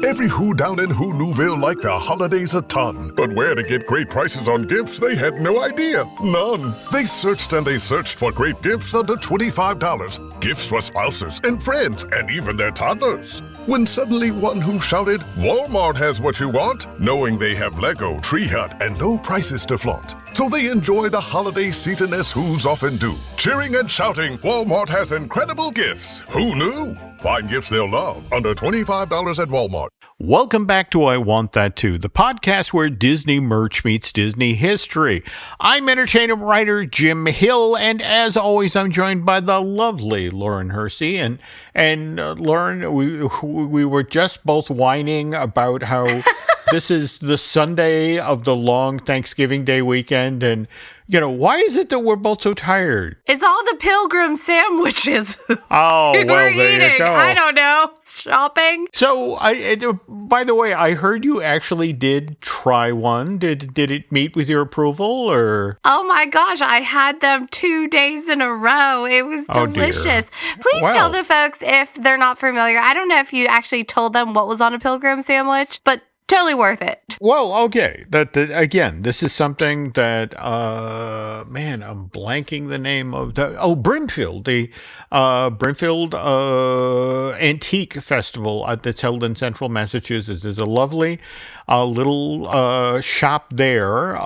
Every who down in Who Newville liked the holidays a ton. But where to get great prices on gifts, they had no idea. None. They searched and they searched for great gifts under $25. Gifts for spouses and friends and even their toddlers. When suddenly one who shouted, Walmart has what you want, knowing they have Lego, Tree Hut, and no prices to flaunt. So they enjoy the holiday season as who's often do. Cheering and shouting, Walmart has incredible gifts. Who knew? Find gifts they'll love under $25 at Walmart. Welcome back to I Want That Too, the podcast where Disney merch meets Disney history. I'm entertainment writer Jim Hill, and as always, I'm joined by the lovely Lauren Hersey. And Lauren, we were just both whining about how this is the Sunday of the long Thanksgiving Day weekend, and why is it that we're both so tired? It's all the pilgrim sandwiches. Oh, well, we're there eating. you go. I don't know. Shopping. So, by the way, I heard you actually did try one. Did it meet with your approval, or? Oh my gosh, I had them 2 days in a row. It was delicious. Please tell the folks if they're not familiar. I don't know if you actually told them what was on a pilgrim sandwich, but totally worth it. Well, okay. Again, this is something that, I'm blanking the name of Brimfield, the Brimfield Antique Festival that's held in central Massachusetts. There's a lovely little shop there.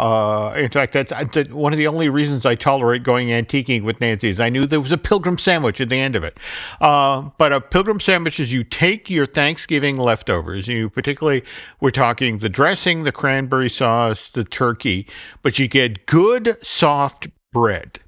In fact, that's one of the only reasons I tolerate going antiquing with Nancy is I knew there was a pilgrim sandwich at the end of it. But a pilgrim sandwich is you take your Thanksgiving leftovers, we're talking the dressing, the cranberry sauce, the turkey, but you get good soft bread.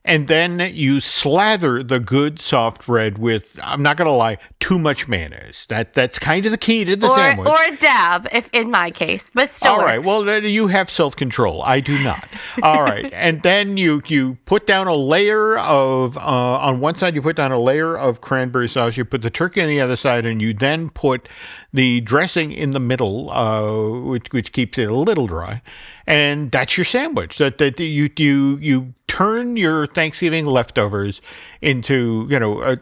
And then you slather the good soft bread with, I'm not going to lie, too much mayonnaise. That's kind of the key to the sandwich. Or a dab, if in my case, but still All works. right, well, you have self-control. I do not. All right, and then you put down a layer of, on one side you put down a layer of cranberry sauce, you put the turkey on the other side, and you then put the dressing in the middle, which keeps it a little dry. And that's your sandwich. That you turn your Thanksgiving leftovers into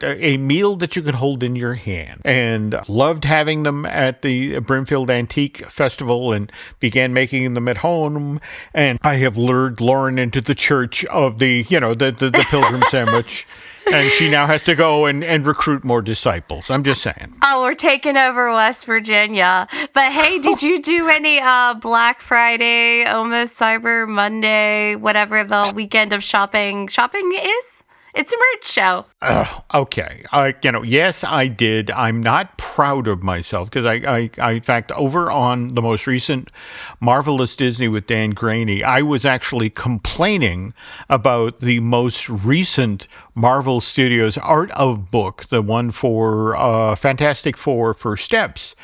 a meal that you could hold in your hand. And loved having them at the Brimfield Antique Festival and began making them at home. And I have lured Lauren into the church of the pilgrim sandwich. And she now has to go and recruit more disciples. I'm just saying. Oh, we're taking over West Virginia. But hey, did you do any Black Friday, almost Cyber Monday, whatever the weekend of shopping is? It's a merch show. Okay. Yes, I did. I'm not proud of myself because I, in fact, over on the most recent Marvelous Disney with Dan Graney, I was actually complaining about the most recent Marvel Studios Art of Book, the one for Fantastic Four for Steps.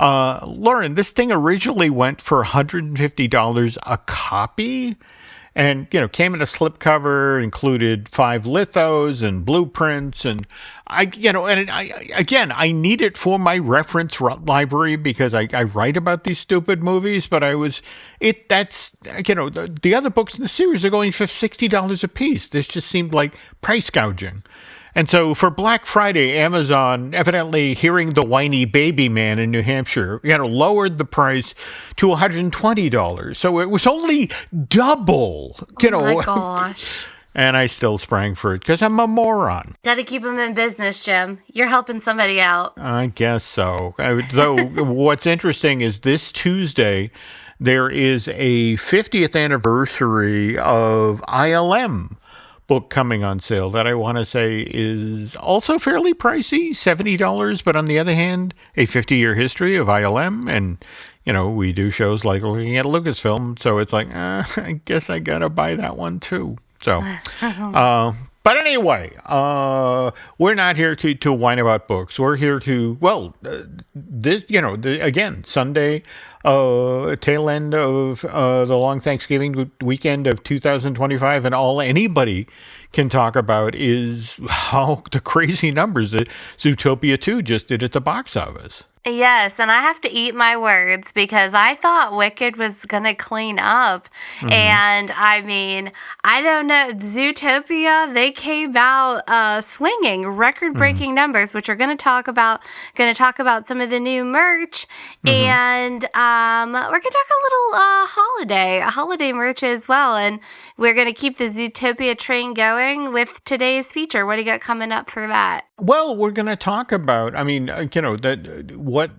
Lauren, this thing originally went for $150 a copy. And, came in a slipcover, included 5 lithos and blueprints. And I need it for my reference library because I write about these stupid movies. But the other books in the series are going for $60 a piece. This just seemed like price gouging. And so for Black Friday, Amazon, evidently hearing the whiny baby man in New Hampshire, lowered the price to $120. So it was only double, Oh my gosh. And I still sprang for it because I'm a moron. Gotta keep them in business, Jim. You're helping somebody out. I guess so. Though what's interesting is this Tuesday, there is a 50th anniversary of ILM book coming on sale that I want to say is also fairly pricey, $70. But on the other hand, a 50-year history of ILM. And, we do shows like looking at Lucasfilm. So it's like, I guess I got to buy that one too. So, but anyway, we're not here to whine about books. We're here to, again, Sunday, tail end of the long Thanksgiving weekend of 2025, and all anybody can talk about is how the crazy numbers that Zootopia 2 just did at the box office. Yes, and I have to eat my words because I thought Wicked was going to clean up. And I mean, I don't know. Zootopia, they came out swinging record-breaking numbers, which we're going to talk about. Going to talk about some of the new merch. And we're going to talk a little holiday merch as well. And we're going to keep the Zootopia train going with today's feature. What do you got coming up for that? Well, we're going to talk about, that what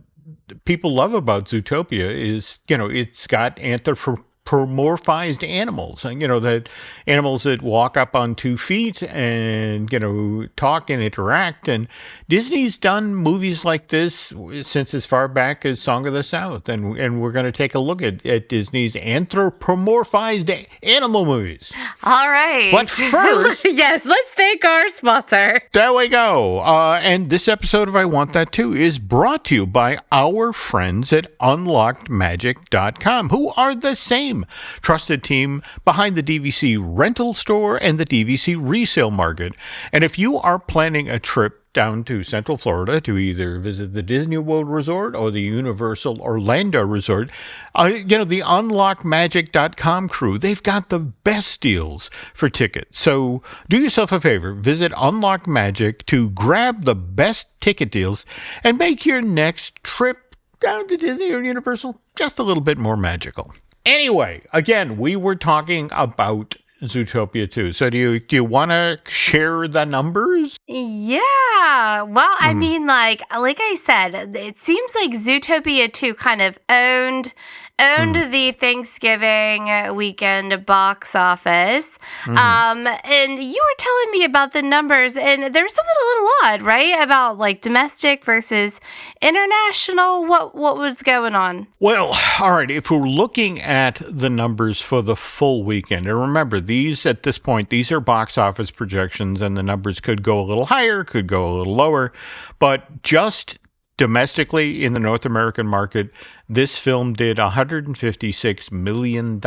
people love about Zootopia is, it's got anthropomorphized animals, and, that animals that walk up on 2 feet and, talk and interact. And Disney's done movies like this since as far back as Song of the South. And we're going to take a look at Disney's anthropomorphized animal movies. All right. But first... yes, let's thank our sponsor. There we go. And this episode of I Want That Too is brought to you by our friends at UnlockedMagic.com, who are the same trusted team behind the DVC rental store and the DVC resale market. And if you are planning a trip down to Central Florida to either visit the Disney World Resort or the Universal Orlando Resort, the UnlockMagic.com crew, they've got the best deals for tickets. So do yourself a favor, visit Unlock Magic to grab the best ticket deals and make your next trip down to Disney or Universal just a little bit more magical. Anyway, again, we were talking about Zootopia 2. So do you want to share the numbers? Yeah. Well, I mean, like I said, it seems like Zootopia 2 kind of owned the Thanksgiving weekend box office. And you were telling me about the numbers, and there was something a little odd, right? About like domestic versus international. What was going on? Well, all right. If we're looking at the numbers for the full weekend, and remember, at this point, these are box office projections, and the numbers could go a little higher, could go a little lower, but just domestically in the North American market, this film did $156 million,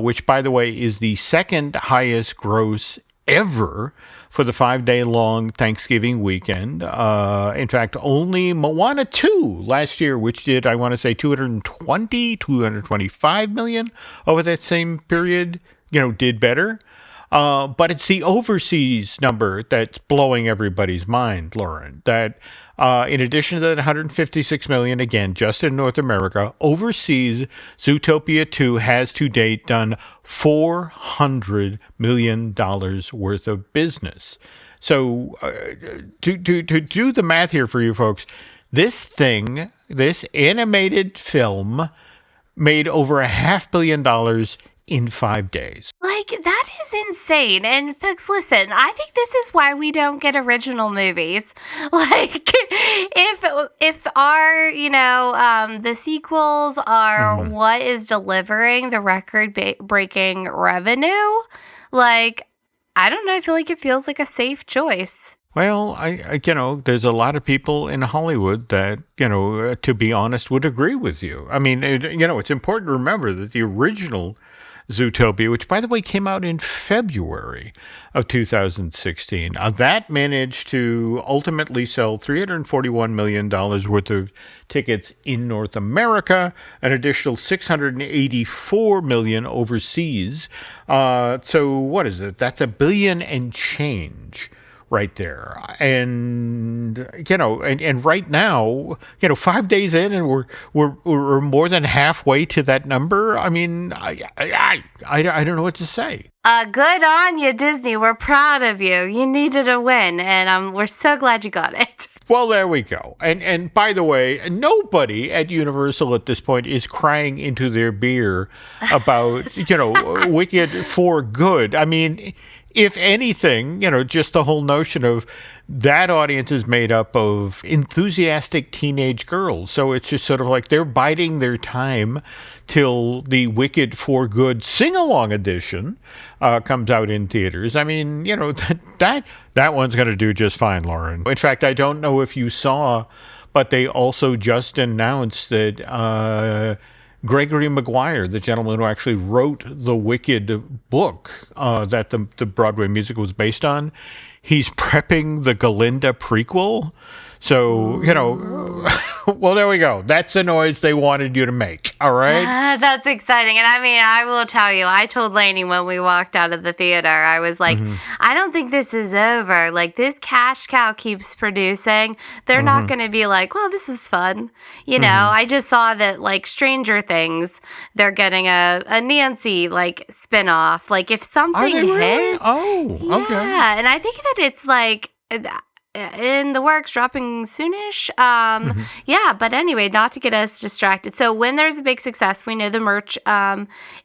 which, by the way, is the second highest gross ever for the 5-day-long Thanksgiving weekend. In fact, only Moana 2 last year, which did, I want to say, $225 million over that same period, did better. But it's the overseas number that's blowing everybody's mind, Lauren, that in addition to that $156 million, again, just in North America, overseas, Zootopia 2 has to date done $400 million worth of business. So to do the math here for you folks, this animated film made over $500 million in 5 days. Like, that is insane. And folks, listen, I think this is why we don't get original movies. Like, if our, the sequels are what is delivering the record-breaking revenue, like, I don't know, I feel like it feels like a safe choice. Well, I there's a lot of people in Hollywood that, to be honest, would agree with you. I mean, it's important to remember that the original Zootopia, which, by the way, came out in February of 2016. That managed to ultimately sell $341 million worth of tickets in North America, an additional $684 million overseas. So what is it? That's $1 billion and change right there. And, and right now, 5 days in and we're more than halfway to that number. I mean, I don't know what to say. Good on you, Disney. We're proud of you. You needed a win, and we're so glad you got it. Well, there we go. And by the way, nobody at Universal at this point is crying into their beer about, Wicked for good. I mean, if anything, just the whole notion of that audience is made up of enthusiastic teenage girls. So it's just sort of like they're biding their time till the Wicked for Good sing-along edition comes out in theaters. I mean, that one's going to do just fine, Lauren. In fact, I don't know if you saw, but they also just announced that Gregory Maguire, the gentleman who actually wrote the Wicked book that the Broadway musical was based on, he's prepping the Galinda prequel. So, well, there we go. That's the noise they wanted you to make. All right. That's exciting. And I mean, I will tell you, I told Lainey when we walked out of the theater, I was like, I don't think this is over. Like, this cash cow keeps producing. They're not going to be like, well, this was fun. I just saw that, like, Stranger Things, they're getting a Nancy, like, spinoff. Like, if something hits. Oh, okay. Yeah. And I think that it's like in the works, dropping soonish. Yeah, but anyway, not to get us distracted. So when there's a big success, we know the merch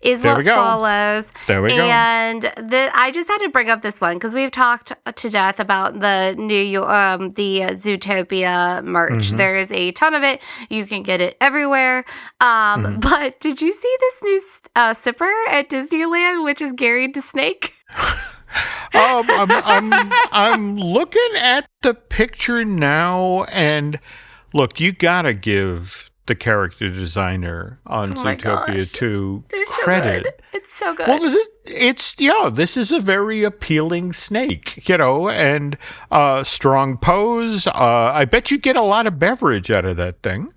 is what follows. There we go. And I just had to bring up this one because we've talked to death about the the Zootopia merch. There's a ton of it. You can get it everywhere. But did you see this new sipper at Disneyland, which is Gary the Snake? I'm looking at the picture now, and look, you gotta give the character designer on Zootopia 2 credit. So good. It's so good. Well, this is a very appealing snake, and strong pose. I bet you get a lot of beverage out of that thing.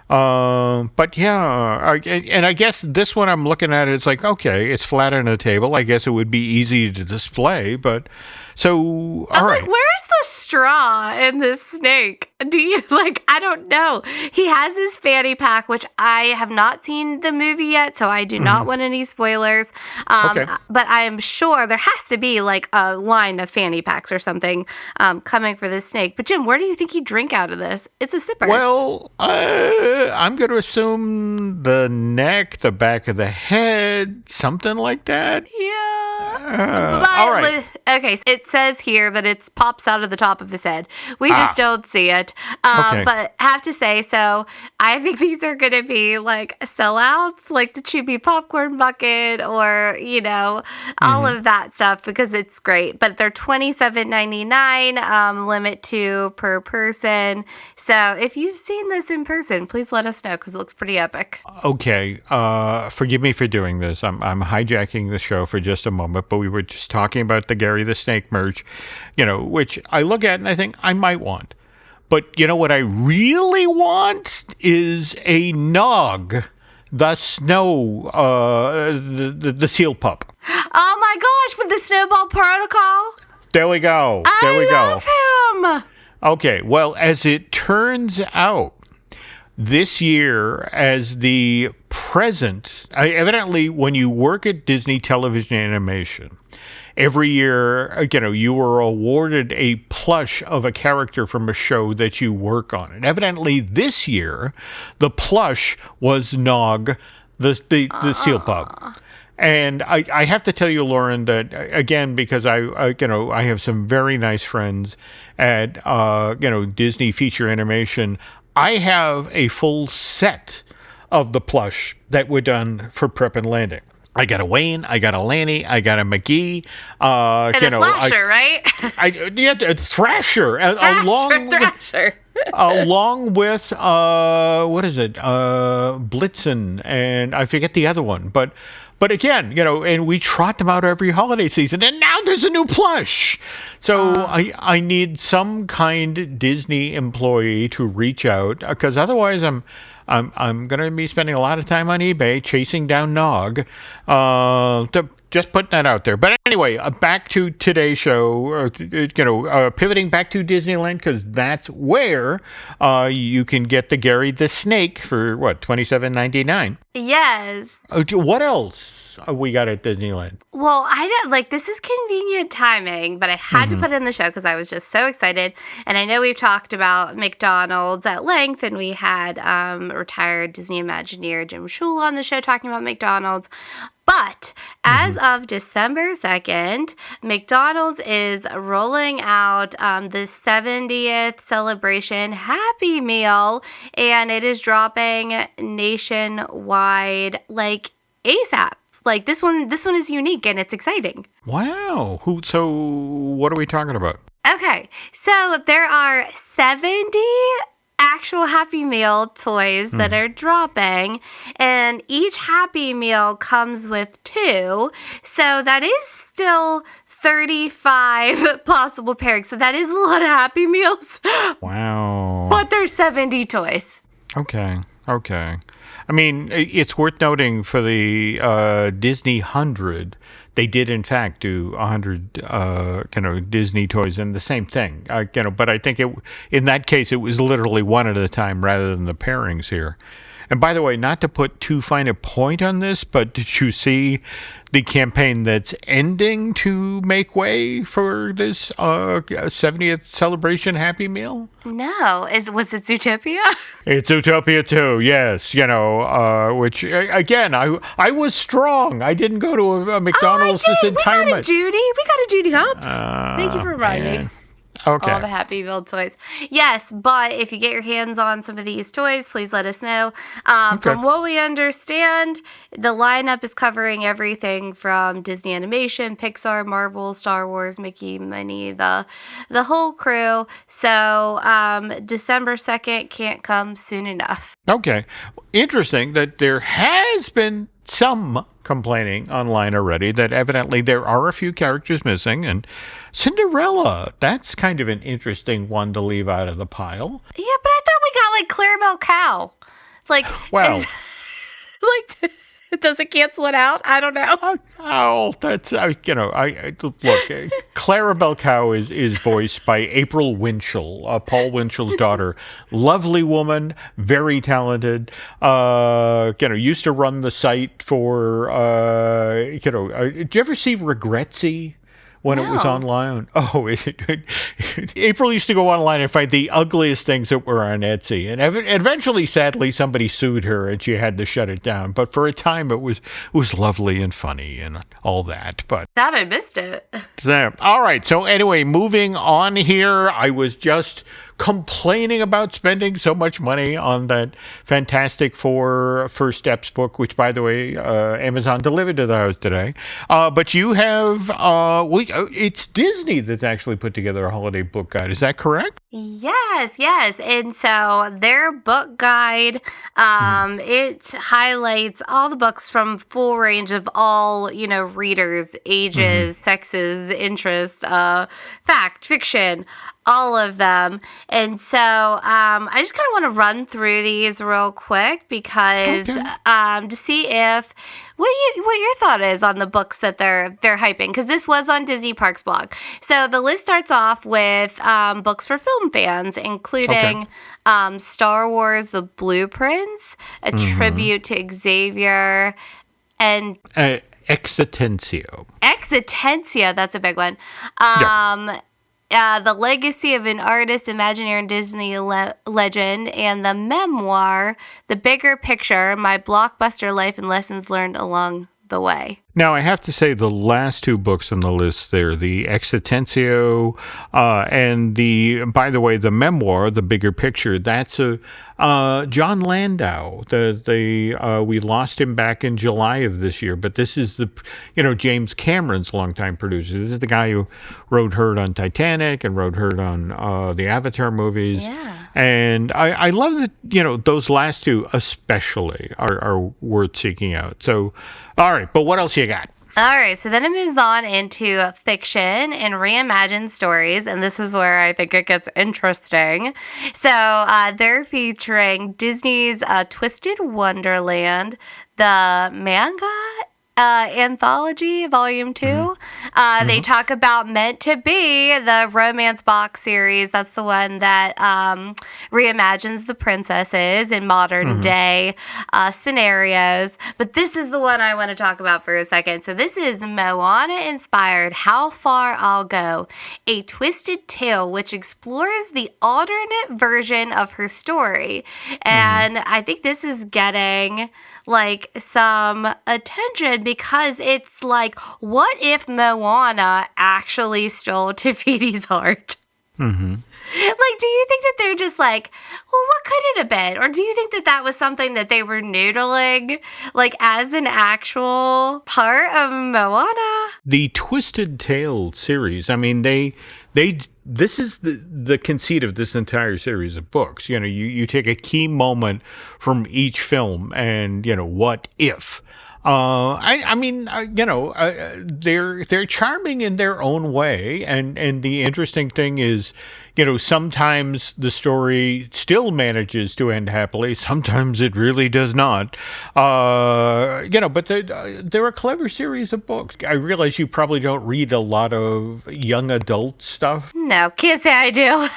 But yeah, I guess this one I'm looking at, it's like, okay, it's flat on a table. I guess it would be easy to display, but so, all right. Like, where's the straw in this snake? Do you, I don't know. He has his fanny pack, which I have not seen the movie yet, so I do not want any spoilers. Okay. But I am sure there has to be, a line of fanny packs or something coming for this snake. But, Jim, where do you think you drink out of this? It's a sipper. Well, I'm going to assume the neck, the back of the head, something like that. Yeah. All right. Okay, so it says here that it pops out of the top of his head. We just don't see it. Okay. But have to say, so I think these are going to be sellouts, like the Chewy popcorn bucket or, all of that stuff because it's great. But they're $27.99, limit 2 per person. So if you've seen this in person, please let us know because it looks pretty epic. Okay. Forgive me for doing this. I'm hijacking the show for just a moment, but we were just talking about the Gary the Snake merch, which I look at and I think I might want. But what I really want is a Nog, the snow, the seal pup. Oh my gosh, with the Snowball Protocol? There we go. I love him. Okay, well, as it turns out, this year, as the present, evidently, when you work at Disney Television Animation, every year, you were awarded a plush of a character from a show that you work on. And evidently, this year, the plush was Nog, the seal pup. And I have to tell you, Lauren, that again, because I have some very nice friends at Disney Feature Animation. I have a full set of the plush that were done for Prep and Landing. I got a Wayne, I got a Lanny, I got a McGee. And a Slasher, right? Thrasher. Thrasher. Along with, what is it? Blitzen, and I forget the other one. But again, and we trot them out every holiday season, and now there's a new plush. So I need some kind Disney employee to reach out, because otherwise I'm going to be spending a lot of time on eBay chasing down Nog. Just putting that out there. But anyway, back to today's show, pivoting back to Disneyland, because that's where you can get the Gary the Snake for, $27.99? Yes. What else we got at Disneyland? Well, I don't this is convenient timing, but I had to put it in the show because I was just so excited. And I know we've talked about McDonald's at length, and we had retired Disney Imagineer Jim Shula on the show talking about McDonald's. But as of December 2nd, McDonald's is rolling out the 70th celebration Happy Meal, and it is dropping nationwide ASAP. This one is unique and it's exciting. Wow. So what are we talking about? Okay, so there are 70 actual Happy Meal toys that are dropping, and each Happy Meal comes with 2, so that is still 35 possible pairings. So that is a lot of Happy Meals. Wow. But there's 70 toys. Okay. I mean, it's worth noting for the Disney 100, they did in fact do 100, Disney toys, and the same thing, But I think in that case it was literally one at a time rather than the pairings here. And by the way, not to put too fine a point on this, but did you see the campaign that's ending to make way for this 70th celebration Happy Meal? No. Was it Zootopia? It's Zootopia too, yes. Which, again, I was strong. I didn't go to a McDonald's this entire month. We got a Judy Hopps. Thank you for reminding me. Okay. All the Happy Meal toys. Yes, but if you get your hands on some of these toys, please let us know. From what we understand, the lineup is covering everything from Disney Animation, Pixar, Marvel, Star Wars, Mickey, Minnie, the whole crew. So December 2nd can't come soon enough. Okay. Interesting that there has been some complaining online already that evidently there are a few characters missing, and Cinderella, that's kind of an interesting one to leave out of the pile. Yeah, but I thought we got like Clarabelle Cow. Well, does it cancel it out? I don't know. That's look. Clarabelle Cow is voiced by April Winchell, Paul Winchell's daughter. Lovely woman, very talented. Used to run the site for. Did you ever see Regretsy? When it was online. April used to go online and find the ugliest things that were on Etsy. And eventually, sadly, somebody sued her and she had to shut it down. But for a time, it was lovely and funny and all that. But thought I missed it. All right. So anyway, moving on here, I was just complaining about spending so much money on that Fantastic Four First Steps book, which, by the way, Amazon delivered to the house today. But you have, it's Disney that's actually put together a holiday book guide. Is that correct? Yes. And so their book guide, it highlights all the books from full range of all, readers, ages, sexes, interests, fact, fiction, all of them. And so I just kind of want to run through these real quick because to see what your thought is on the books that they're hyping, because this was on Disney Parks blog. So the list starts off with books for film fans, including Star Wars: The Blueprints, a tribute to Xavier, and Exitensio. That's a big one. The Legacy of an Artist, Imagineer, and Disney Legend, and the memoir, The Bigger Picture, My Blockbuster Life and Lessons Learned Along the Way. Now, I have to say the last two books on the list there, the Exitensio and by the way, the memoir, The Bigger Picture, that's a John Landau. We lost him back in July of this year, but this is James Cameron's longtime producer. This is the guy who wrote Heard on Titanic and wrote Heard on the Avatar movies. Yeah. And I love that, those last two especially are worth seeking out. So, all right, but what else you got? All right, so then it moves on into fiction and reimagined stories, and this is where I think it gets interesting. So they're featuring Disney's Twisted Wonderland, the manga anthology, volume 2. They talk about Meant to Be, the romance box series. That's the one that reimagines the princesses in modern day scenarios. But this is the one I want to talk about for a second. So this is Moana inspired How Far I'll Go, a twisted tale which explores the alternate version of her story. And I think this is getting some attention because it's like, what if Moana actually stole Tafiti's heart? Do you think that they're just like, well, what could it have been? Or do you think that that was something that they were noodling, as an actual part of Moana? The Twisted Tale series, I mean, this is the conceit of this entire series of books. You take a key moment from each film and, what if? I mean, they're charming in their own way, and the interesting thing is, sometimes the story still manages to end happily. Sometimes it really does not. But they're a clever series of books. I realize you probably don't read a lot of young adult stuff. No, can't say I do.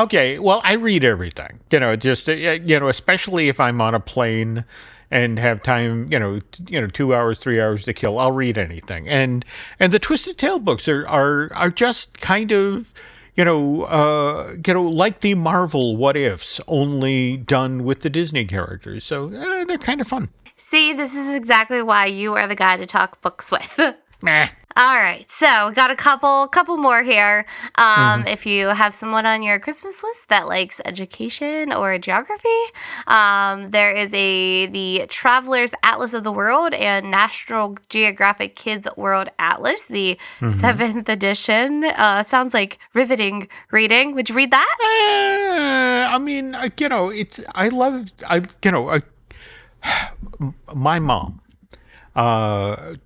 Okay, well, I read everything. Especially if I'm on a plane and have time, 2 hours, 3 hours to kill, I'll read anything. And the Twisted Tale books are just kind of, like the Marvel What Ifs, only done with the Disney characters. So they're kind of fun. See, this is exactly why you are the guy to talk books with. Meh. All right, so we got a couple more here. If you have someone on your Christmas list that likes education or geography, there is the Traveler's Atlas of the World and National Geographic Kids World Atlas, the 7th edition. Sounds like riveting reading. Would you read that? My mom,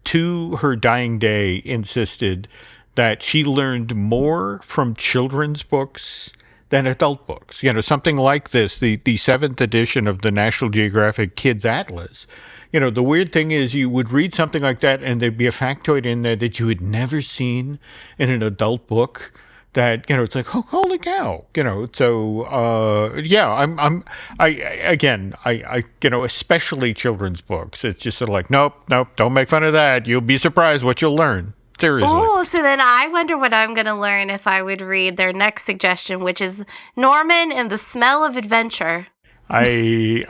to her dying day, insisted that she learned more from children's books than adult books. Something like this, the 7th edition of the National Geographic Kids Atlas. The weird thing is you would read something like that and there'd be a factoid in there that you had never seen in an adult book. That, it's like, oh, holy cow, so, especially children's books. It's just sort of like, nope, don't make fun of that. You'll be surprised what you'll learn. Seriously. Oh, so then I wonder what I'm going to learn if I would read their next suggestion, which is Norman and the Smell of Adventure. We've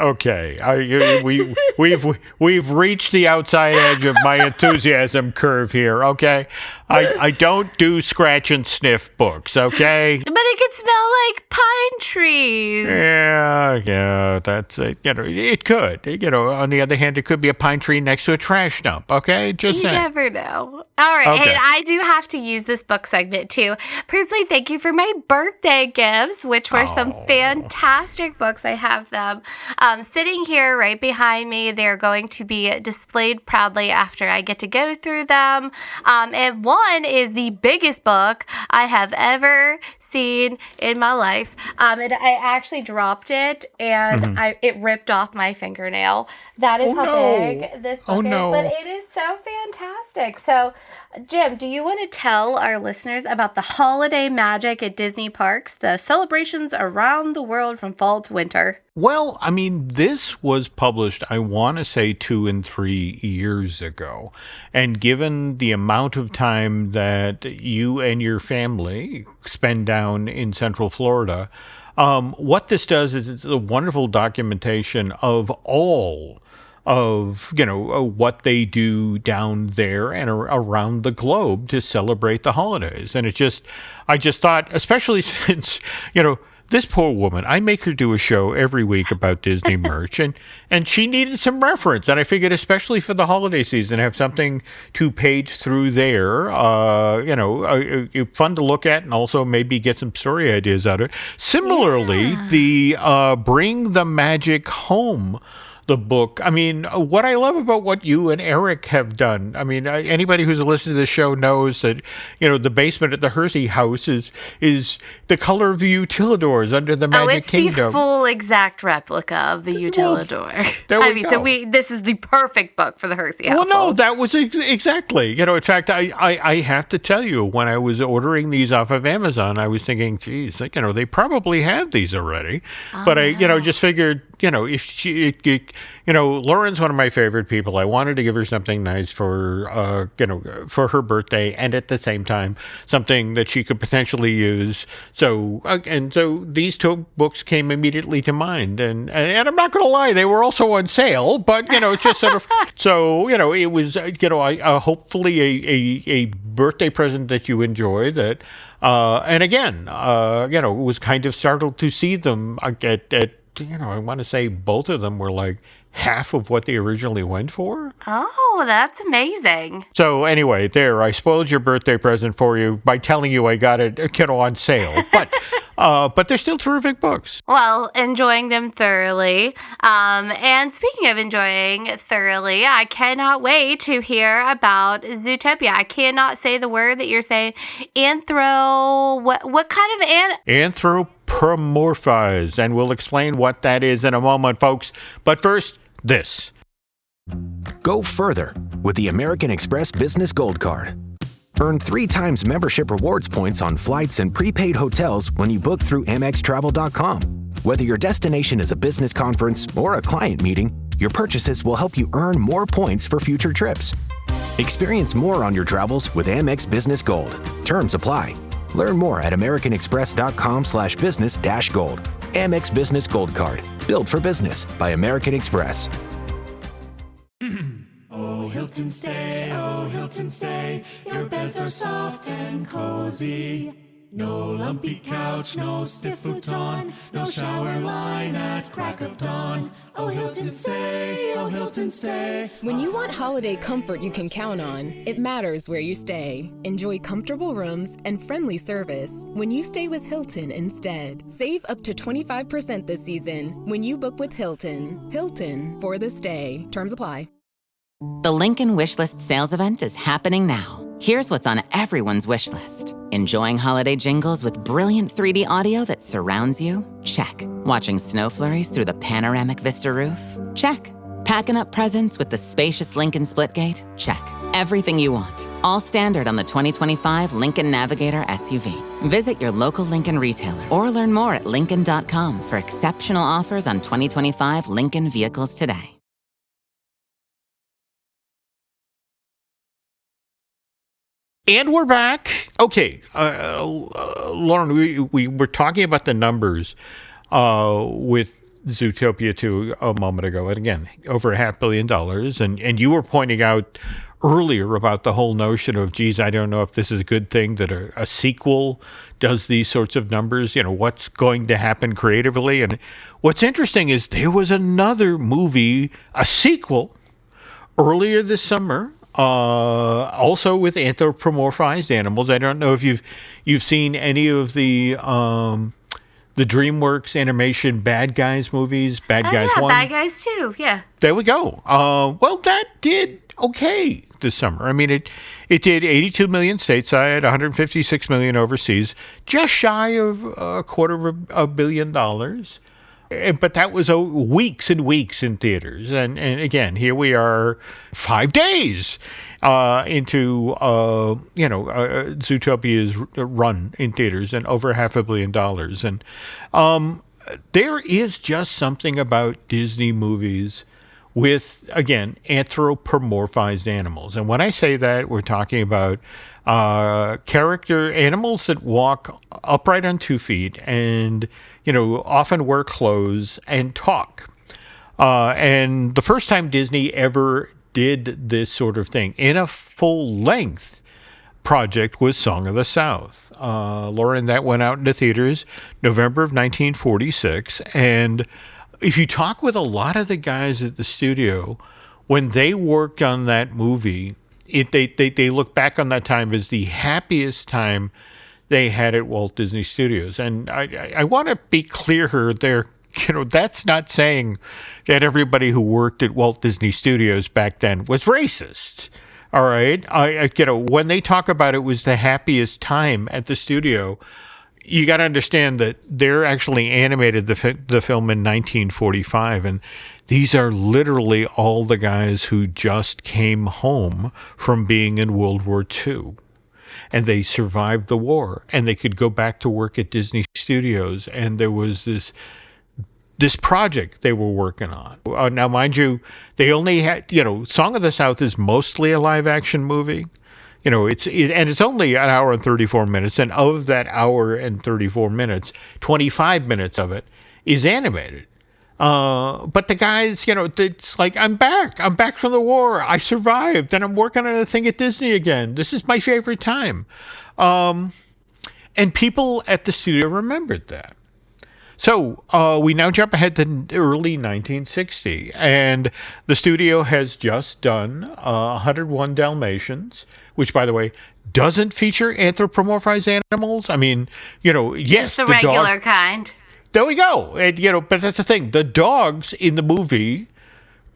reached the outside edge of my enthusiasm curve here. Okay, I don't do scratch and sniff books. Okay, but it could smell like pine trees. Yeah, that's it. It could. On the other hand, it could be a pine tree next to a trash dump. Okay, just saying. You never know. All right, okay. And I do have to use this book segment too. Personally, thank you for my birthday gifts, which were some fantastic books. I have them sitting here right behind me. They're going to be displayed proudly after I get to go through them. And one is the biggest book I have ever seen in my life. And I actually dropped it and it ripped off my fingernail. That is how big this book is, but it is so fantastic. So, Jim, do you want to tell our listeners about the holiday magic at Disney parks, the celebrations around the world from fall to winter? Well, this was published, I want to say 2 and 3 years ago. And given the amount of time that you and your family spend down in Central Florida, what this does is it's a wonderful documentation of all of, what they do down there and around the globe to celebrate the holidays. And I just thought, especially since, this poor woman, I make her do a show every week about Disney merch, and she needed some reference. And I figured, especially for the holiday season, have something to page through there, fun to look at, and also maybe get some story ideas out of it. Similarly, the Bring the Magic Home, the book. What I love about what you and Eric have done, anybody who's listened to this show knows that, the basement at the Hersey house is the color of the Utilidors under the Magic Kingdom. It's the full exact replica of the Utilidor. Go. This is the perfect book for the Hersey household. Well, no, that was exactly. In fact, I have to tell you, when I was ordering these off of Amazon, I was thinking, geez, they probably have these already. But I just figured, if she, Lauren's one of my favorite people. I wanted to give her something nice for, for her birthday, and at the same time, something that she could potentially use. So these 2 books came immediately to mind. And I'm not going to lie, they were also on sale, but, it's just sort of, so, it was, hopefully a birthday present that you enjoy that, and again, was kind of startled to see them at I want to say both of them were like half of what they originally went for. Oh, that's amazing. So anyway, there, I spoiled your birthday present for you by telling you I got it, on sale. But they're still terrific books. Well, enjoying them thoroughly. And speaking of enjoying thoroughly, I cannot wait to hear about Zootopia. I cannot say the word that you're saying. What kind of Anthropomorphized, and we'll explain what that is in a moment, folks. But first, this. Go further with the American Express Business Gold Card. Earn 3 times membership rewards points on flights and prepaid hotels when you book through AmexTravel.com. Whether your destination is a business conference or a client meeting, your purchases will help you earn more points for future trips. Experience more on your travels with Amex Business Gold. Terms apply. Learn more at americanexpress.com/business-gold. Amex Business Gold Card. Built for business by American Express. Oh, Hilton stay, your beds are soft and cozy. No lumpy couch, no stiff futon, no shower line at crack of dawn. Oh, Hilton stay. When you want holiday comfort you can count on, it matters where you stay. Enjoy comfortable rooms and friendly service when you stay with Hilton instead. Save up to 25% this season when you book with Hilton. Hilton for the stay. Terms apply. The Lincoln Wishlist sales event is happening now. Here's what's on everyone's wish list. Enjoying holiday jingles with brilliant 3D audio that surrounds you? Check. Watching snow flurries through the panoramic vista roof? Check. Packing up presents with the spacious Lincoln Splitgate? Check. Everything you want. All standard on the 2025 Lincoln Navigator SUV. Visit your local Lincoln retailer or learn more at Lincoln.com for exceptional offers on 2025 Lincoln vehicles today. And we're back. Okay, Lauren, we were talking about the numbers with Zootopia 2 a moment ago. And again, over $500 million. And you were pointing out earlier about the whole notion of, geez, I don't know if this is a good thing that a sequel does these sorts of numbers. What's going to happen creatively? And what's interesting is there was another movie, a sequel, earlier this summer. Also with anthropomorphized animals. I don't know if you've seen any of the DreamWorks animation Bad Guys movies. Bad Guys 1. Bad Guys 2. Yeah. There we go. Well, that did okay this summer. I mean, it did 82 million stateside, 156 million overseas, just shy of $250 million. But that was weeks and weeks in theaters. And again, here we are 5 days into, Zootopia's run in theaters and over $500 million. And there is just something about Disney movies with, again, anthropomorphized animals. And when I say that, we're talking about character animals that walk upright on 2 feet and often wear clothes and talk. And the first time Disney ever did this sort of thing in a full-length project was Song of the South. Lauren, that went out into theaters November of 1946. And if you talk with a lot of the guys at the studio, when they worked on that movie, they look back on that time as the happiest time they had at Walt Disney Studios. And I want to be clear here there, that's not saying that everybody who worked at Walt Disney Studios back then was racist. All right. When they talk about it was the happiest time at the studio, you got to understand that they're actually animated the film in 1945. And these are literally all the guys who just came home from being in World War II. And they survived the war, and they could go back to work at Disney Studios. And there was this project they were working on. Now, mind you, they only had, Song of the South is mostly a live action movie. It's only an hour and 34 minutes. And of that hour and 34 minutes, 25 minutes of it is animated. But the guys, it's like, I'm back from the war. I survived and I'm working on a thing at Disney again. This is my favorite time. And people at the studio remembered that. So we now jump ahead to early 1960, and the studio has just done 101 Dalmatians, which, by the way, doesn't feature anthropomorphized animals. I mean, yes, just the regular kind. There we go. And, but that's the thing. The dogs in the movie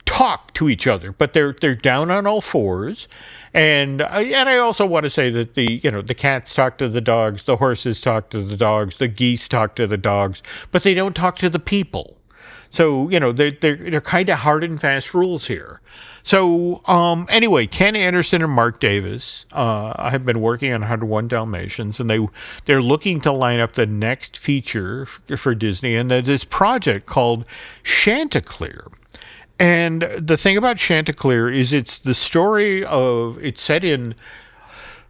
talk to each other, but they're down on all fours. And I also want to say that the cats talk to the dogs, the horses talk to the dogs, the geese talk to the dogs, but they don't talk to the people. So they're kind of hard and fast rules here. So anyway, Ken Anderson and Mark Davis have been working on 101 Dalmatians, and they're looking to line up the next feature for Disney, and there's this project called Chanticleer. And the thing about Chanticleer is it's the story it's set in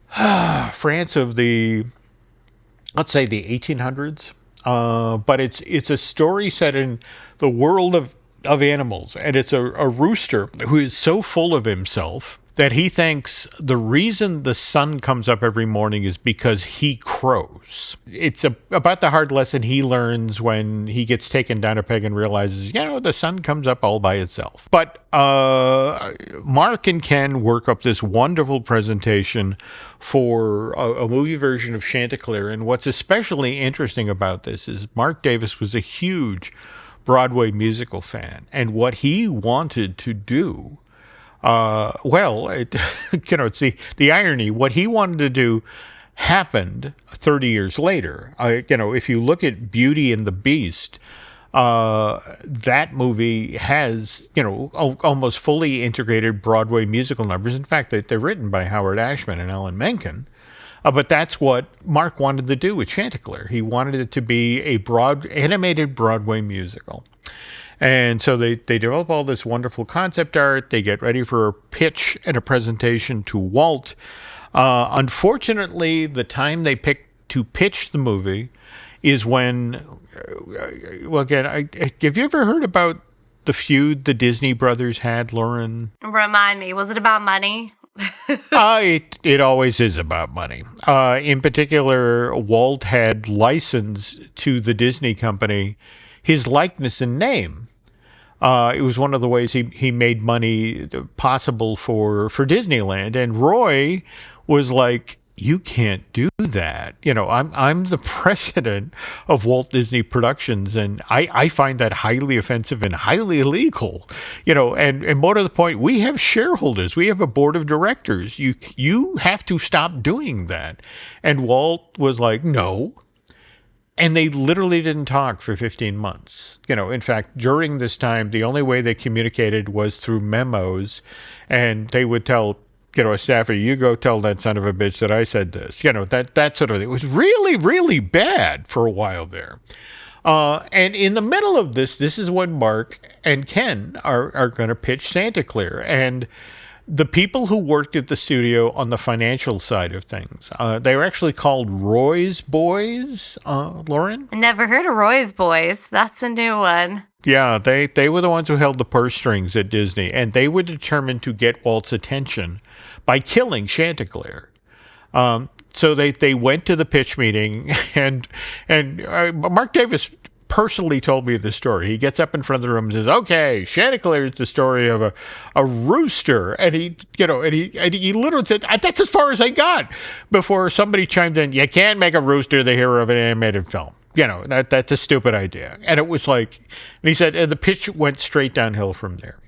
France of let's say the 1800s. But it's a story set in the world of animals. And it's a rooster who is so full of himself that he thinks the reason the sun comes up every morning is because he crows. It's about the hard lesson he learns when he gets taken down a peg and realizes, the sun comes up all by itself. But Mark and Ken work up this wonderful presentation for a movie version of Chanticleer. And what's especially interesting about this is Mark Davis was a huge Broadway musical fan. And what he wanted to do, it's the irony. What he wanted to do happened 30 years later. If you look at Beauty and the Beast, that movie has, almost fully integrated Broadway musical numbers. In fact, they're written by Howard Ashman and Alan Menken. But that's what Mark wanted to do with Chanticleer. He wanted it to be a animated Broadway musical. And so they develop all this wonderful concept art. They get ready for a pitch and a presentation to Walt. Unfortunately, the time they picked to pitch the movie is when, have you ever heard about the feud the Disney brothers had, Lauren? Remind me, was it about money? It always is about money. In particular, Walt had licensed to the Disney company his likeness and name. It was one of the ways he made money possible for Disneyland. And Roy was like, you can't do that. I'm the president of Walt Disney Productions, and I find that highly offensive and highly illegal. And more to the point, we have shareholders, we have a board of directors. You have to stop doing that. And Walt was like, no. And they literally didn't talk for 15 months. In fact, during this time, the only way they communicated was through memos, and they would tell a staffer, you go tell that son of a bitch that I said this, that sort of thing. It was really, really bad for a while there. And in the middle of this is when Mark and Ken are going to pitch Chanticleer. And the people who worked at the studio on the financial side of things, they were actually called Roy's Boys, Lauren? Never heard of Roy's Boys. That's a new one. Yeah, they were the ones who held the purse strings at Disney, and they were determined to get Walt's attention by killing Chanticleer. So they went to the pitch meeting, and Mark Davis personally told me the story. He gets up in front of the room and says, "Okay, Chanticleer is the story of a rooster," and he literally said, "That's as far as I got," before somebody chimed in, "You can't make a rooster the hero of an animated film. That's a stupid idea." And it was like, and he said, and the pitch went straight downhill from there.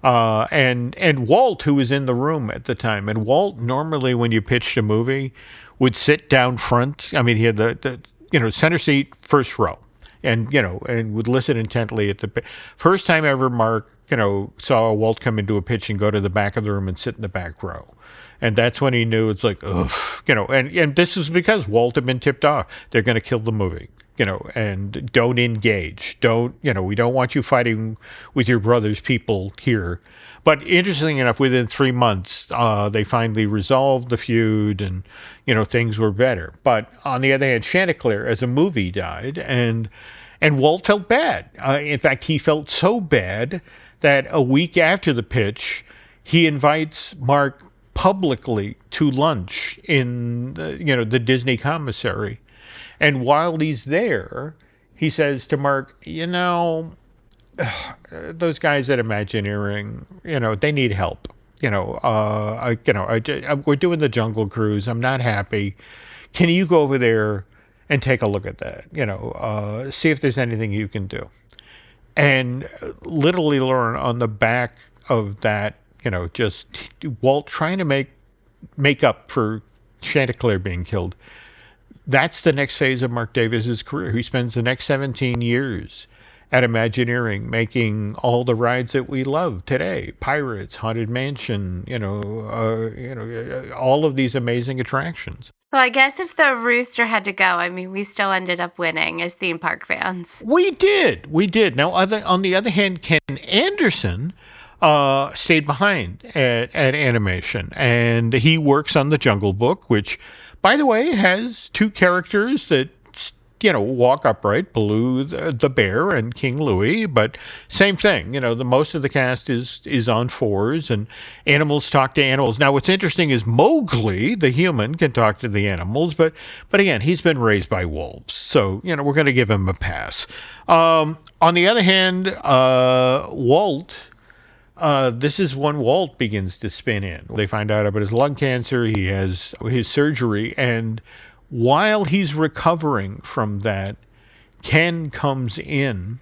And Walt, who was in the room at the time, and Walt normally when you pitched a movie would sit down front. I mean, he had the center seat, first row, and would listen intently at the first time ever Mark saw Walt come into a pitch and go to the back of the room and sit in the back row. And that's when he knew it's like, ugh, and this was because Walt had been tipped off. They're going to kill the movie, and don't engage. We don't want you fighting with your brother's people here. But interestingly enough, within 3 months, they finally resolved the feud and, things were better. But on the other hand, Chanticleer as a movie died and Walt felt bad. In fact, he felt so bad that a week after the pitch, he invites Mark publicly to lunch in the Disney commissary. And while he's there, he says to Mark, those guys at Imagineering, they need help. We're doing the Jungle Cruise. I'm not happy. Can you go over there and take a look at that? See if there's anything you can do. And literally learn on the back of that, just Walt trying to make up for Chanticleer being killed. That's the next phase of Mark Davis's career. He spends the next 17 years at Imagineering making all the rides that we love today. Pirates, Haunted Mansion, all of these amazing attractions. So I guess if the rooster had to go, we still ended up winning as theme park fans. We did. Now, on the other hand, Ken Anderson stayed behind at animation, and he works on the Jungle Book, which, by the way, has two characters that walk upright, Baloo the bear and King Louie, but same thing. The most of the cast is on fours, and animals talk to animals. Now, what's interesting is Mowgli, the human, can talk to the animals, but again, he's been raised by wolves, so we're going to give him a pass. On the other hand, Walt. This is when Walt begins to spin in. They find out about his lung cancer. He has his surgery, and while he's recovering from that, Ken comes in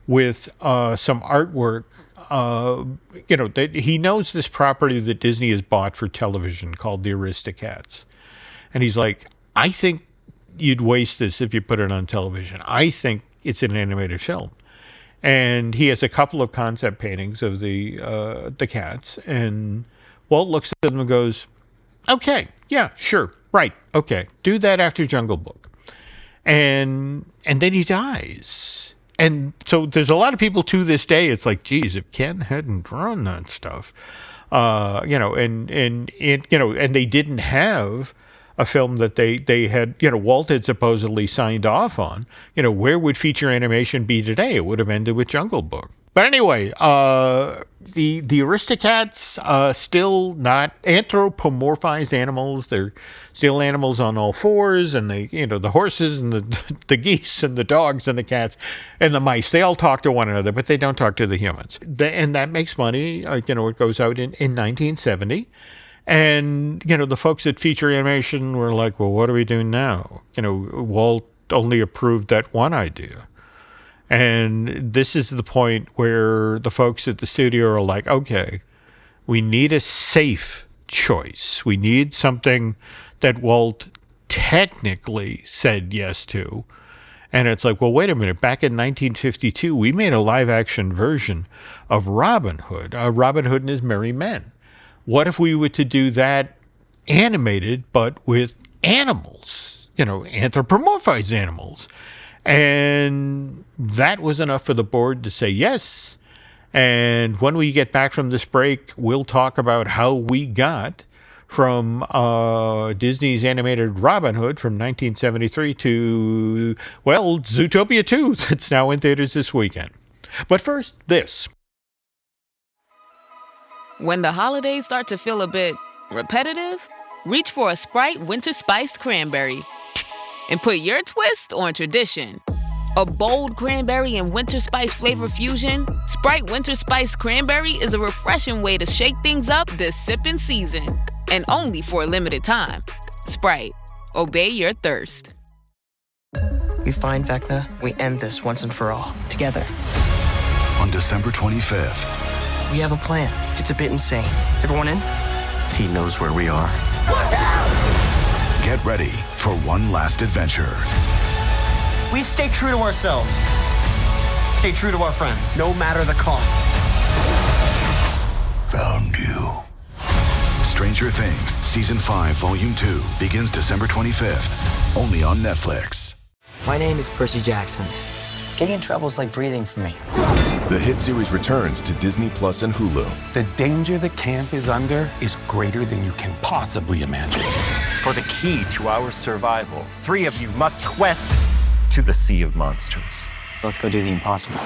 with some artwork. That he knows this property that Disney has bought for television called the Aristocats. And he's like, I think you'd waste this if you put it on television. I think it's an animated film. And he has a couple of concept paintings of the cats. And Walt looks at them and goes, okay, yeah, sure. Right. Okay. Do that after Jungle Book. And then he dies. And so there's a lot of people to this day. It's like, geez, if Ken hadn't drawn that stuff, and they didn't have a film that they had, Walt had supposedly signed off on, where would feature animation be today? It would have ended with Jungle Book. But anyway, the Aristocats, still not anthropomorphized animals. They're still animals on all fours, and the horses and the geese and the dogs and the cats and the mice, they all talk to one another, but they don't talk to the humans. And that makes money. It goes out in 1970. And, the folks at Feature Animation were like, well, what do we do now? Walt only approved that one idea. And this is the point where the folks at the studio are like, okay, we need a safe choice. We need something that Walt technically said yes to. And it's like, well, wait a minute. Back in 1952, we made a live-action version of Robin Hood, Robin Hood and His Merry Men. What if we were to do that animated, but with animals, anthropomorphized animals? And that was enough for the board to say yes. And when we get back from this break, we'll talk about how we got from Disney's animated Robin Hood from 1973 to, well, Zootopia 2 that's now in theaters this weekend. But first, this. When the holidays start to feel a bit repetitive, reach for a Sprite Winter Spiced Cranberry and put your twist on tradition. A bold cranberry and winter spice flavor fusion, Sprite Winter Spiced Cranberry is a refreshing way to shake things up this sipping season. And only for a limited time. Sprite, obey your thirst. We find Vecna, we end this once and for all, together. On December 25th. We have a plan. It's a bit insane. Everyone in? He knows where we are. Watch out! Get ready for one last adventure. We stay true to ourselves. Stay true to our friends, no matter the cost. Found you. Stranger Things, Season 5, Volume 2, begins December 25th. Only on Netflix. My name is Percy Jackson. Getting in trouble is like breathing for me. The hit series returns to Disney Plus and Hulu. The danger the camp is under is greater than you can possibly imagine. For the key to our survival, 3 of you must quest to the Sea of Monsters. Let's go do the impossible.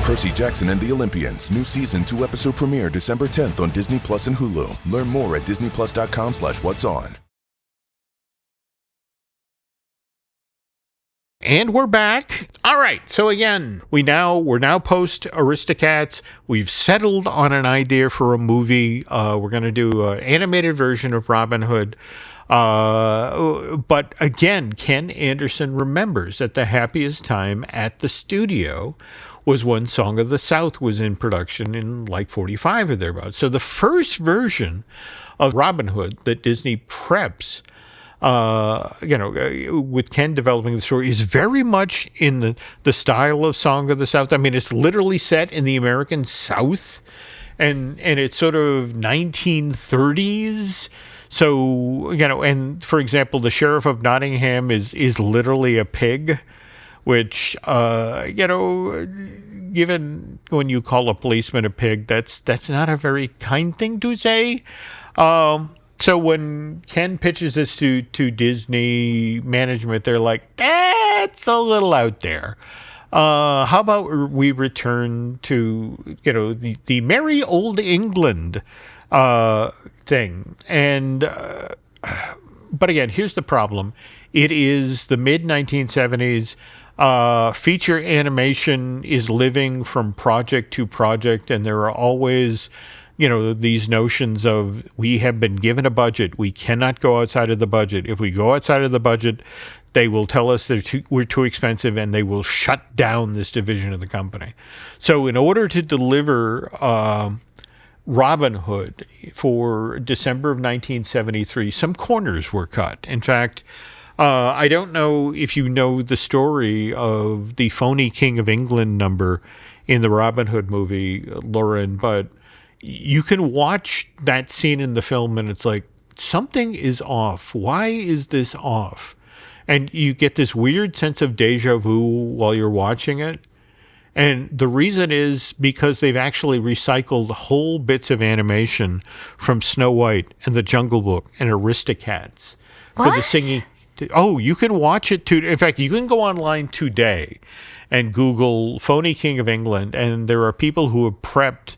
Percy Jackson and the Olympians. New season 2 episode premiere December 10th on Disney Plus and Hulu. Learn more at disneyplus.com/what's on. And we're back. All right. So again, we're now post Aristocats. We've settled on an idea for a movie. We're going to do an animated version of Robin Hood. But again, Ken Anderson remembers that the happiest time at the studio was when Song of the South was in production in like 45 or thereabouts. So the first version of Robin Hood that Disney preps, with Ken developing the story, is very much in the style of Song of the South. I mean, it's literally set in the American South, and it's sort of 1930s. So, and for example, the Sheriff of Nottingham is literally a pig, which, given when you call a policeman a pig, that's not a very kind thing to say. So when Ken pitches this to Disney management, they're like, that's a little out there. How about we return to, the merry old England thing? And but again, here's the problem. It is the mid-1970s. Feature animation is living from project to project, and there are always these notions of, we have been given a budget. We cannot go outside of the budget. If we go outside of the budget, they will tell us we're too expensive, and they will shut down this division of the company. So in order to deliver Robin Hood for December of 1973, some corners were cut. In fact, I don't know if you know the story of the phony King of England number in the Robin Hood movie, Lauren, but you can watch that scene in the film and it's like, something is off. Why is this off? And you get this weird sense of deja vu while you're watching it. And the reason is because they've actually recycled whole bits of animation from Snow White and the Jungle Book and Aristocats for the singing. Oh, you can watch it too. In fact, you can go online today and Google phony King of England, and there are people who have prepped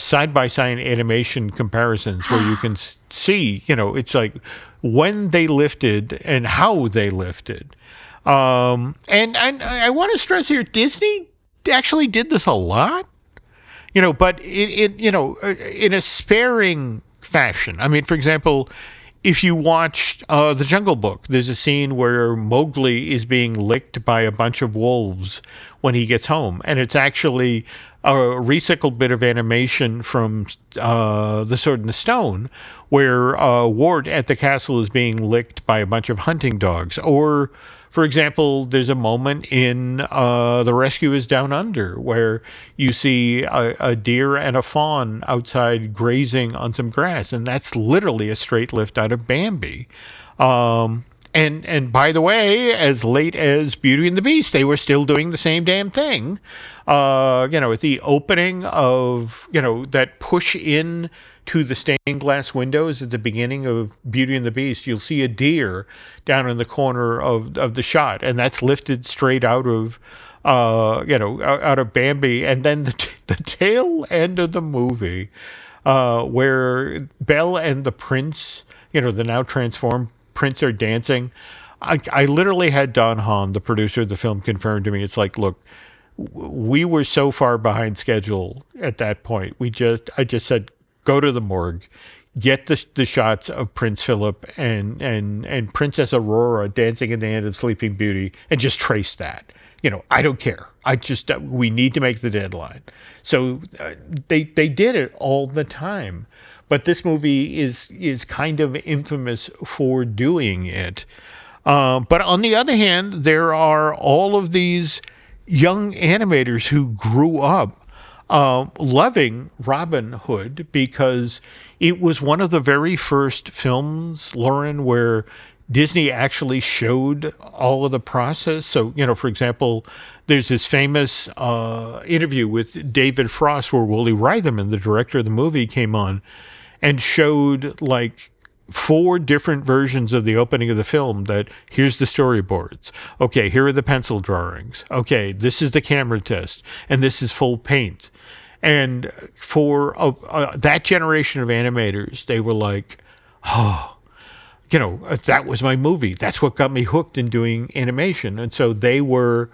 side-by-side animation comparisons where you can see, it's like when they lifted and how they lifted. And I want to stress here, Disney actually did this a lot, but in a sparing fashion. I mean, for example, if you watched The Jungle Book, there's a scene where Mowgli is being licked by a bunch of wolves when he gets home, and it's actually a recycled bit of animation from The Sword and the Stone, where Ward at the castle is being licked by a bunch of hunting dogs. Or, for example, there's a moment in The Rescue is Down Under where you see a deer and a fawn outside grazing on some grass, and that's literally a straight lift out of Bambi. And by the way, as late as Beauty and the Beast, they were still doing the same damn thing. At the opening of, that push in to the stained glass windows at the beginning of Beauty and the Beast, you'll see a deer down in the corner of the shot, and that's lifted straight out of, out of Bambi. And then the tail end of the movie, where Belle and the prince, the now transformed prince, are dancing. I literally had Don Hahn, the producer of the film, confirm to me. It's like, look, we were so far behind schedule at that point. I just said, go to the morgue, get the shots of Prince Philip and Princess Aurora dancing in the hand of Sleeping Beauty, and just trace that. I don't care. We need to make the deadline. So they did it all the time. But this movie is kind of infamous for doing it. But on the other hand, there are all of these young animators who grew up loving Robin Hood because it was one of the very first films, Lauren, where Disney actually showed all of the process. So, for example, there's this famous interview with David Frost where Wooly Reitherman, the director of the movie, came on and showed like 4 different versions of the opening of the film. That here's the storyboards. Okay, here are the pencil drawings. Okay, this is the camera test, and this is full paint. And for that generation of animators, they were like, oh, that was my movie. That's what got me hooked in doing animation. And so they were,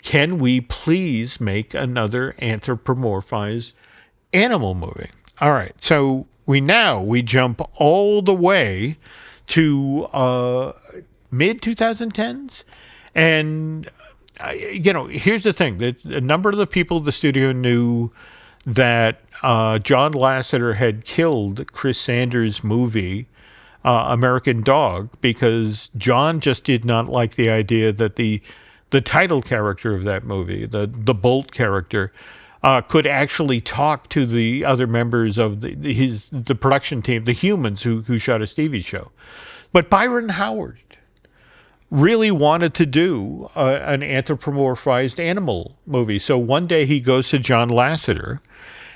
can we please make another anthropomorphized animal movie? All right. So we jump all the way to mid 2010s. And, here's the thing. A number of the people at the studio knew that John Lasseter had killed Chris Sanders' movie, American Dog, because John just did not like the idea that the title character of that movie, the Bolt character, could actually talk to the other members of the production team, the humans who shot a TV show. But Byron Howard really wanted to do an anthropomorphized animal movie. So one day he goes to John Lasseter,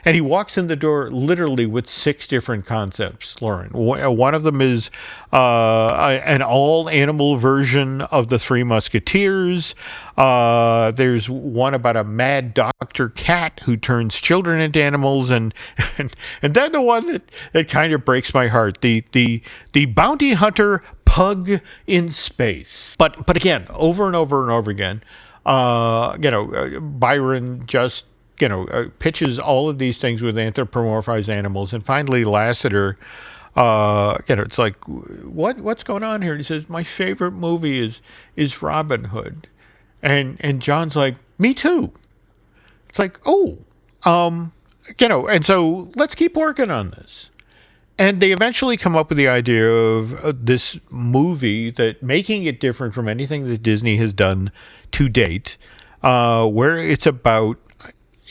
and he walks in the door literally with 6 different concepts, Lauren. One of them is an all-animal version of the Three Musketeers. There's one about a mad Dr. Cat who turns children into animals. And then the one that kind of breaks my heart, the bounty hunter pug in space. But again, over and over and over again, Byron just pitches all of these things with anthropomorphized animals. And finally, Lasseter, it's like, what's going on here? And he says, my favorite movie is Robin Hood. And John's like, me too. It's like, and so let's keep working on this. And they eventually come up with the idea of this movie, that making it different from anything that Disney has done to date, where it's about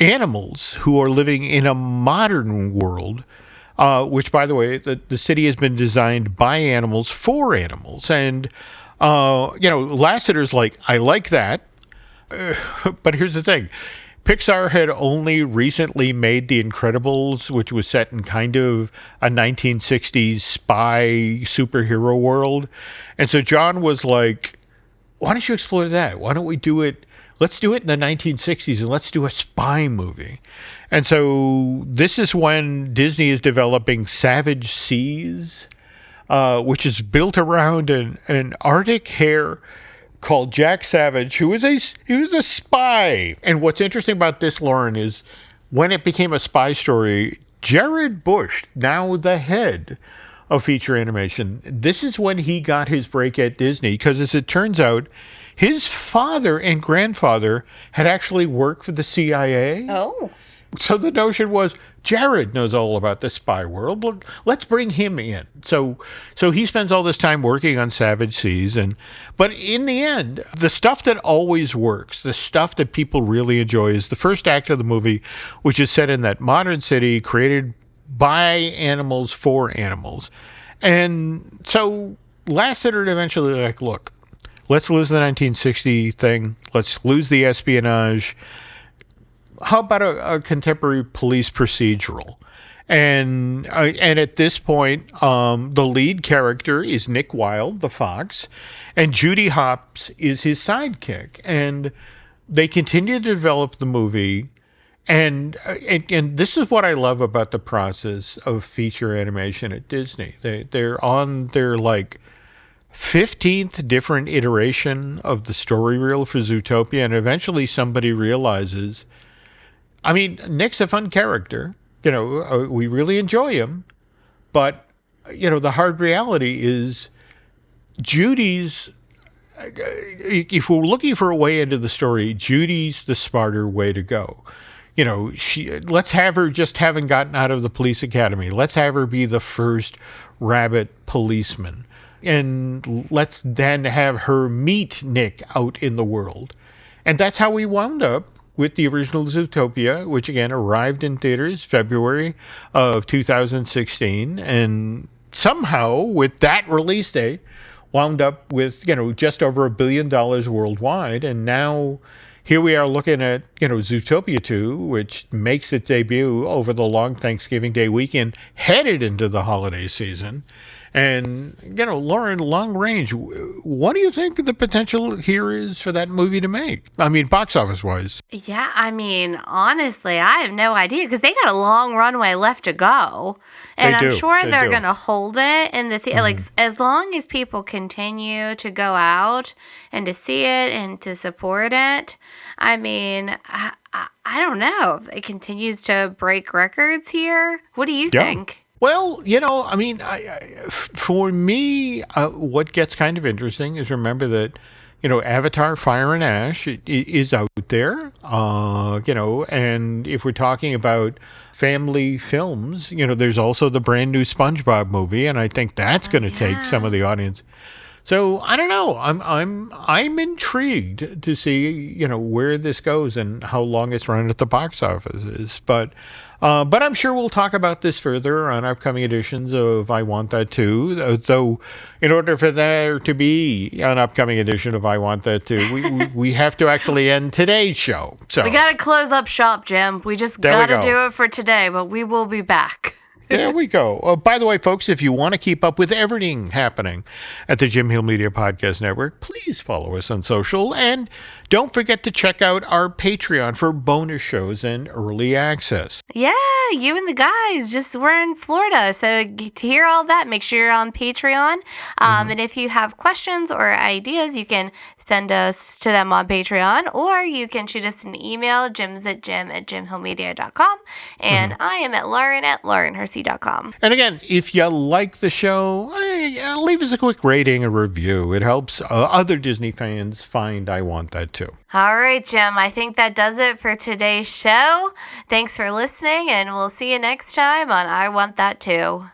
animals who are living in a modern world, which, by the way, the city has been designed by animals for animals. And, Lasseter's like, I like that. But here's the thing. Pixar had only recently made The Incredibles, which was set in kind of a 1960s spy superhero world. And so John was like, why don't you explore that? Why don't we do it? Let's do it in the 1960s and let's do a spy movie. And so this is when Disney is developing Savage Seas, which is built around an Arctic hare called Jack Savage, he was a spy. And what's interesting about this, Lauren, is when it became a spy story, Jared Bush, now the head of feature animation, this is when he got his break at Disney, because as it turns out, his father and grandfather had actually worked for the CIA. Oh. So the notion was, Jared knows all about the spy world. Let's bring him in. So he spends all this time working on Savage Seas. But in the end, the stuff that always works, the stuff that people really enjoy, is the first act of the movie, which is set in that modern city created by animals for animals. And so Lasseter eventually like, look, let's lose the 1960 thing. Let's lose the espionage. How about a contemporary police procedural? And at this point, the lead character is Nick Wilde, the fox, and Judy Hopps is his sidekick. And they continue to develop the movie. And this is what I love about the process of feature animation at Disney. They're on their 15th different iteration of the story reel for Zootopia, and eventually somebody realizes, I mean, Nick's a fun character. We really enjoy him. But, the hard reality is Judy's, if we're looking for a way into the story, Judy's the smarter way to go. Let's have her just having gotten out of the police academy. Let's have her be the first rabbit policeman. And let's then have her meet Nick out in the world. And that's how we wound up with the original Zootopia, which again arrived in theaters February of 2016. And somehow, with that release date, wound up with, just over $1 billion worldwide. And now here we are looking at, Zootopia 2, which makes its debut over the long Thanksgiving Day weekend, headed into the holiday season. And, Lauren, long range, what do you think the potential here is for that movie to make? I mean, box office wise. Yeah, I mean, honestly, I have no idea because they got a long runway left to go. And I'm sure they're going to hold it in the theater. Like, as long as people continue to go out and to see it and to support it, I mean, I don't know. It continues to break records here. What do you think? Well, I mean, for me, what gets kind of interesting is remember that, Avatar Fire and Ash is out there, and if we're talking about family films, there's also the brand new SpongeBob movie, and I think that's going to take some of the audience. So I don't know. I'm intrigued to see, where this goes and how long it's run at the box office is. But I'm sure we'll talk about this further on upcoming editions of I Want That Too. Though, in order for there to be an upcoming edition of I Want That Too, we have to actually end today's show. So we got to close up shop, Jim. We just got to do it for today, but we will be back. There we go. By the way, folks, if you want to keep up with everything happening at the Jim Hill Media Podcast Network, please follow us on social. And don't forget to check out our Patreon for bonus shows and early access. Yeah, you and the guys we're in Florida. So to hear all that, make sure you're on Patreon. And if you have questions or ideas, you can send us to them on Patreon, or you can shoot us an email, jims@jimhillmedia.com. And I am at Lauren@LaurenHersey.com. And again, if you like the show, leave us a quick rating or review. It helps other Disney fans find I Want That Too. All right, Jim. I think that does it for today's show. Thanks for listening, and we'll see you next time on I Want That Too.